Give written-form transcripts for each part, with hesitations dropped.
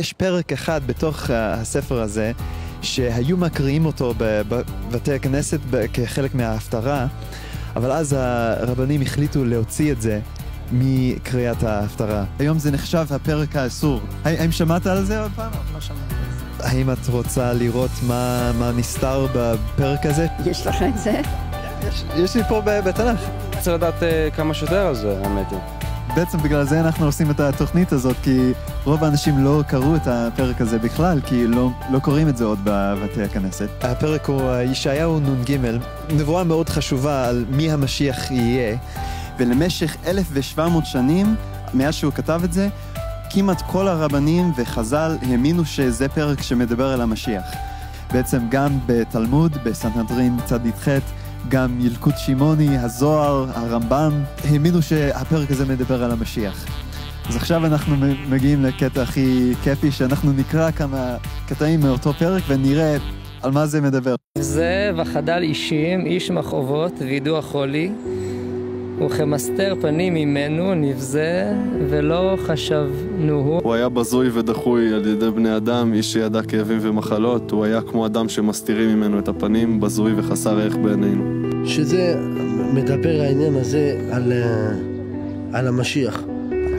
יש פרק אחד בתוך הספר הזה, שהיו מקריאים אותו בבתי הכנסת כחלק מההפטרה, אבל אז הרבנים החליטו להוציא את זה מקריאת ההפטרה. היום זה נחשב הפרק האסור. האם שמעת על זה עוד פעם? לא שמעתי על זה. האם את רוצה לראות מה נסתר בפרק הזה? יש לך את זה? יש לי פה בתנ"ך. צריך לדעת כמה שיותר על זה, האמת היא. בעצם בגלל זה אנחנו עושים את התוכנית הזאת, כי רוב האנשים לא קראו את הפרק הזה בכלל, כי לא קוראים את זה עוד בבתי הכנסת. הפרק הוא ישעיהו נ"ג, נבואה מאוד חשובה על מי המשיח יהיה, ולמשך 1,700 שנים, מאז שהוא כתב את זה, כמעט כל הרבנים וחז"ל האמינו שזה פרק שמדבר על המשיח. בעצם גם בתלמוד, בסנהדרין צ"ח, גם ילקוט שמעוני, הזוהר, הרמב"ם, האמינו שהפרק הזה מדבר על המשיח. אז עכשיו אנחנו מגיעים לקטע הכי כיפי, שאנחנו נקרא כמה קטעים מאותו פרק ונראה על מה זה מדבר. זה וחדל אישים, איש מכאובות וידוע חולי, וכמסתר פנים ממנו נבזה ולא חשבנוהו. הוא היה בזוי ודחוי על ידי בני אדם, איש שידע כאבים ומחלות. הוא היה כמו אדם שמסתירים ממנו את הפנים, בזוי וחסר ערך בעינינו. שזה מדבר העניין הזה על המשיח.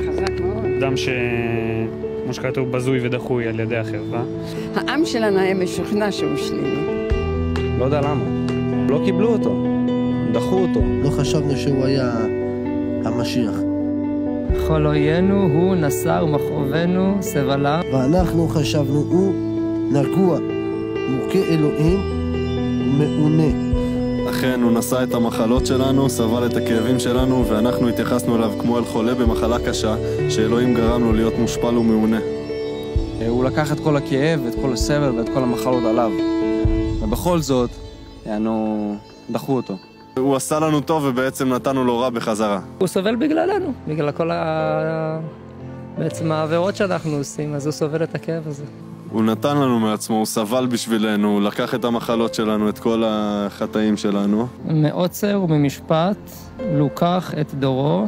חזק מאוד. אדם כמו שכתוב בזוי ודחוי על ידי החרפה. העם שלנו היה משוכנע שהוא שלילי. לא יודע למה. לא קיבלו אותו. דחו אותו. לא חשבנו שהוא היה המשיח. כל אוינו הוא נסר מכאובנו סבלה. ואנחנו חשבנו הוא נגוע, מוכה אלוהים ומעונה. אכן, הוא נשא את המחלות שלנו, סבל את הכאבים שלנו, ואנחנו התייחסנו אליו כמו אל חולה במחלה קשה, שאלוהים גרם לו להיות מושפל ומעונה. הוא לקח את כל הכאב, את כל הסבל ואת כל המחלות עליו. ובכל זאת, דחו אותו. הוא עשה לנו טוב ובעצם נתנו לו רע בחזרה. הוא סובל בגללנו, בגלל כל בעצם העבירות שאנחנו עושים, אז הוא סובל את הכאב הזה. הוא נתן לנו מעצמו, הוא סבל בשבילנו, הוא לקח את המחלות שלנו, את כל החטאים שלנו. מעוצר וממשפט לוקח את דורו,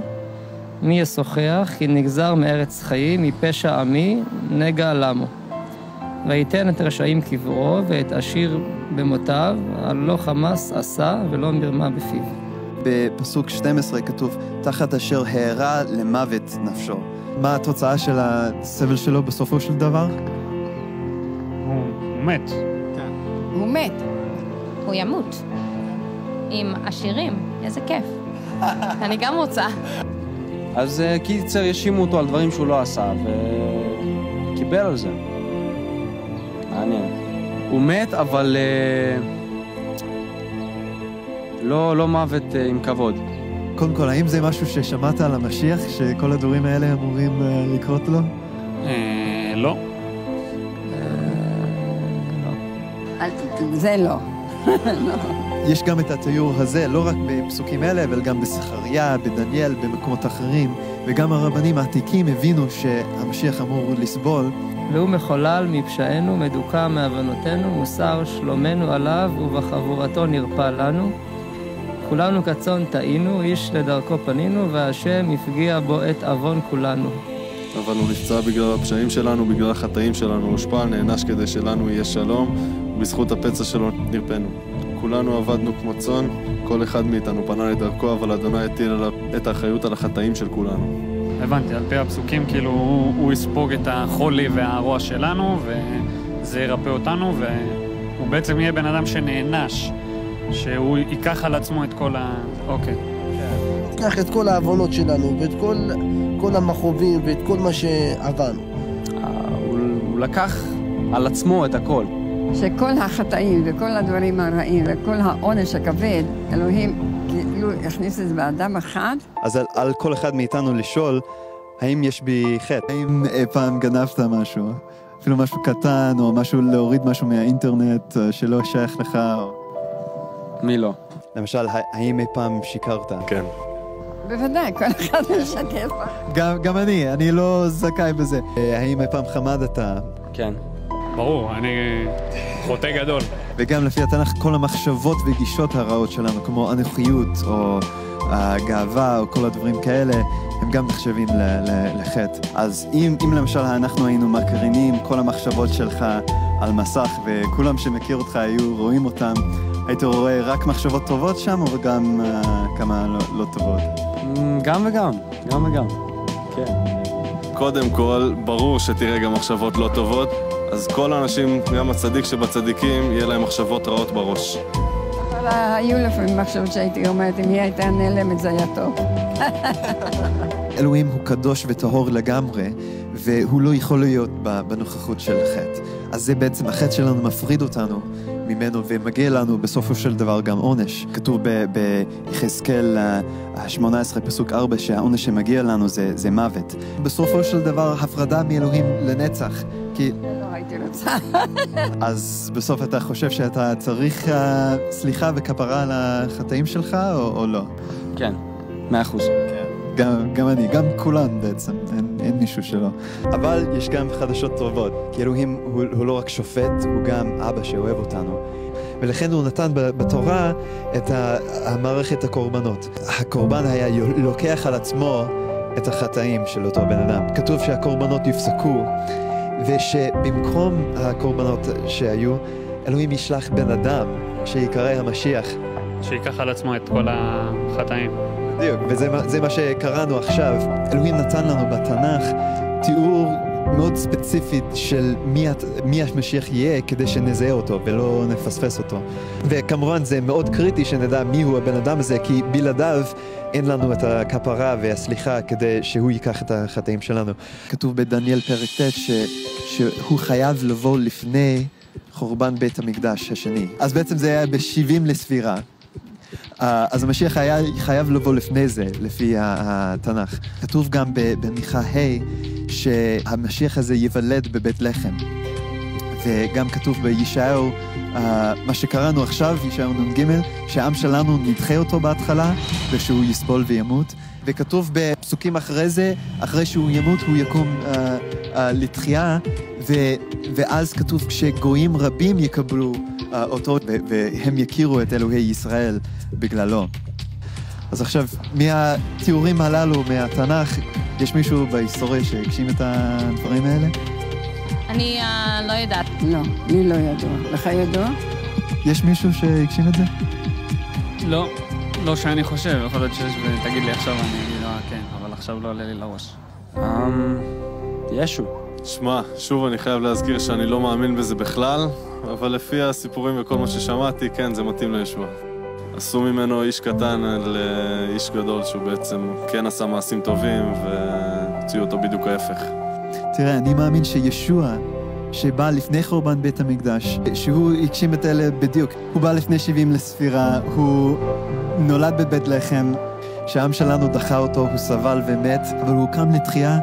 מי ישוחח, כי נגזר מארץ חיים, מפשע עמי, נגע למו. ויתן את רשעים קברו ואת עשיר במותיו, על לא חמס עשה ולא מרמה בפיו. בפסוק 12 כתוב, תחת אשר הערה למוות נפשו. מה התוצאה של הסבל שלו בסופו של דבר? הוא מת. הוא מת. הוא ימות. עם עשירים, איזה כיף. אני גם רוצה. אז קיצר ישימו אותו על דברים שהוא לא עשה, וקיבל על זה. מעניין. הוא מת, אבל לא מוות עם כבוד. קודם כל, האם זה משהו ששמעת על המשיח, שכל הדברים האלה אמורים לקרות לו? לא. זה לא. יש גם את התיאור הזה, לא רק בפסוקים אלה, אבל גם בזכריה, בדניאל, במקומות אחרים, וגם הרבנים העתיקים הבינו שהמשיח אמור לסבול. והוא מחולל מפשענו, מדוכא מעוונותינו, מוסר שלומנו עליו, ובחבורתו נרפא לנו. כולנו כצאן טעינו, איש לדרכו פנינו, והשם הפגיע בו את עוון כולנו. אבל הוא נפצע בגלל הפשעים שלנו, בגלל החטאים שלנו, הושפל, נענש כדי שלנו יהיה שלום, ובזכות הפצע שלו נרפאנו. כולנו עבדנו כמו צאן, כל אחד מאיתנו פנה לדרכו, אבל אדוני הטיל עליו את האחריות על החטאים של כולנו. הבנתי, על פי הפסוקים, כאילו הוא יספוג את החולי והרוע שלנו, וזה ירפא אותנו, והוא בעצם יהיה בן אדם שנענש, שהוא ייקח על עצמו את כל אוקיי. ייקח את כל העוונות שלנו, ואת כל המכאובים, ואת כל מה שעברנו. הוא לקח על עצמו את הכל. שכל החטאים וכל הדברים הרעים וכל העונש הכבד, אלוהים כאילו הכניס את זה באדם אחד. אז על כל אחד מאיתנו לשאול, האם יש בי חטא? האם אי פעם גנבת משהו? אפילו משהו קטן, או משהו להוריד משהו מהאינטרנט שלא שייך לך? מי לא? למשל, האם אי פעם שיקרת? כן. בוודאי, כל אחד משקף. גם אני לא זכאי בזה. האם אי פעם חמדת? כן. ברור, אני חוטא גדול. וגם לפי התנ"ך, כל המחשבות וגישות הרעות שלנו, כמו אנוכיות, או הגאווה או כל הדברים כאלה, הם גם נחשבים לחטא. אז אם למשל אנחנו היינו מקרינים כל המחשבות שלך על מסך, וכולם שמכיר אותך היו רואים אותם, היית רואה רק מחשבות טובות שם, או גם כמה לא טובות? גם וגם, גם וגם, כן. קודם כל, ברור שתראה גם מחשבות לא טובות, אז כל האנשים, גם הצדיק שבצדיקים, יהיה להם מחשבות רעות בראש. אבל היו לפעמים מחשבות שהייתי אומרת, אם היא הייתה נעלמת זה היה טוב. אלוהים הוא קדוש וטהור לגמרי, והוא לא יכול להיות בנוכחות של החטא. אז זה בעצם, החטא שלנו מפריד אותנו ממנו, ומגיע לנו בסופו של דבר גם עונש. כתוב ביחזקאל 18 פסוק 4, שהעונש שמגיע לנו זה מוות. בסופו של דבר הפרדה מאלוהים לנצח, כי... לא הייתי רוצה. אז בסוף אתה חושב שאתה צריך סליחה וכפרה על החטאים שלך, או לא? כן, 100%. גם אני, גם כולן בעצם, אין מישהו שלא. אבל יש גם חדשות טובות, כי אלוהים הוא לא רק שופט, הוא גם אבא שאוהב אותנו. ולכן הוא נתן בתורה את המערכת הקורבנות. הקורבן היה לוקח על עצמו את החטאים של אותו בן אדם. כתוב שהקורבנות יפסקו, ושבמקום הקורבנות שהיו, אלוהים ישלח בן אדם שיקרא המשיח. שיקח על עצמו את כל החטאים. בדיוק, וזה מה שקראנו עכשיו. אלוהים נתן לנו בתנ"ך תיאור מאוד ספציפית של מי המשיח יהיה, כדי שנזהה אותו ולא נפספס אותו. וכמובן זה מאוד קריטי שנדע מי הוא הבן אדם הזה, כי בלעדיו אין לנו את הכפרה והסליחה כדי שהוא ייקח את החטאים שלנו. כתוב בדניאל פרק ט' שהוא חייב לבוא לפני חורבן בית המקדש השני. אז בעצם זה היה ב-70 לספירה. אז המשיח היה חייב לבוא לפני זה, לפי התנ"ך. כתוב גם במיכה ה' שהמשיח הזה יוולד בבית לחם. וגם כתוב בישעיהו, מה שקראנו עכשיו, ישעיהו נ"ג, שהעם שלנו נדחה אותו בהתחלה, ושהוא יסבול וימות. וכתוב בפסוקים אחרי זה, אחרי שהוא ימות, הוא יקום לתחייה, ואז כתוב כשגויים רבים יקבלו אותו, והם יכירו את אלוהי ישראל בגללו. אז עכשיו, מהתיאורים הללו, מהתנ"ך, יש מישהו בהיסטוריה שהגשים את הדברים האלה? אני לא יודעת. לא, לי לא ידוע. לך ידוע? יש מישהו שהגשים את זה? לא, לא שאני חושב. יכול להיות שיש, ותגיד לי עכשיו, אני אגיד, כן, אבל עכשיו לא עולה לי לראש. ישו. שמע, שוב אני חייב להזכיר שאני לא מאמין בזה בכלל, אבל לפי הסיפורים וכל מה ששמעתי, כן, זה מתאים לישוע. עשו ממנו איש קטן לאיש גדול, שהוא בעצם כן עשה מעשים טובים, והוציאו אותו בדיוק ההפך. תראה, אני מאמין שישוע, שבא לפני חורבן בית המקדש, שהוא הגשים את אלה בדיוק. הוא בא לפני 70 לספירה, הוא נולד בבית לחם, שהעם שלנו דחה אותו, הוא סבל ומת, אבל הוא קם לתחייה.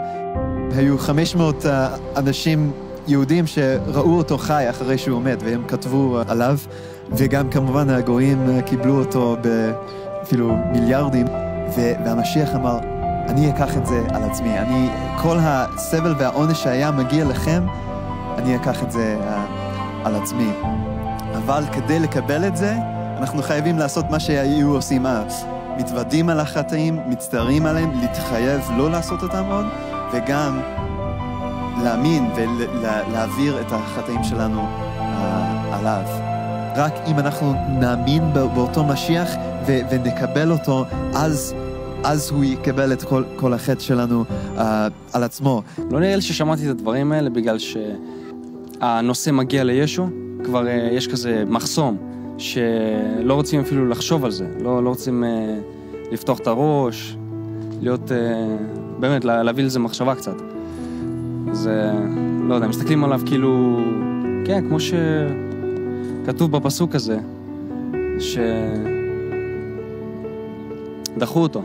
היו 500 אנשים יהודים שראו אותו חי אחרי שהוא מת, והם כתבו עליו, וגם כמובן הגויים קיבלו אותו אפילו מיליארדים, והמשיח אמר, אני אקח את זה על עצמי, כל הסבל והעונש שהיה מגיע לכם, אני אקח את זה על עצמי. אבל כדי לקבל את זה, אנחנו חייבים לעשות מה שהיו עושים אז. מתוודים על החטאים, מצטערים עליהם, להתחייב לא לעשות אותם עוד, וגם להאמין ולהעביר את החטאים שלנו עליו. רק אם אנחנו נאמין באותו משיח ונקבל אותו, אז הוא יקבל את כל החטא שלנו על עצמו. לא נראה לי ששמעתי את הדברים האלה בגלל שהנושא מגיע לישו, כבר יש כזה מחסום שלא רוצים אפילו לחשוב על זה, לא רוצים לפתוח את הראש, להיות, באמת, להביא לזה מחשבה קצת. אז לא יודע, מסתכלים עליו כאילו, כן, כמו שכתוב בפסוק הזה, שדחו אותו.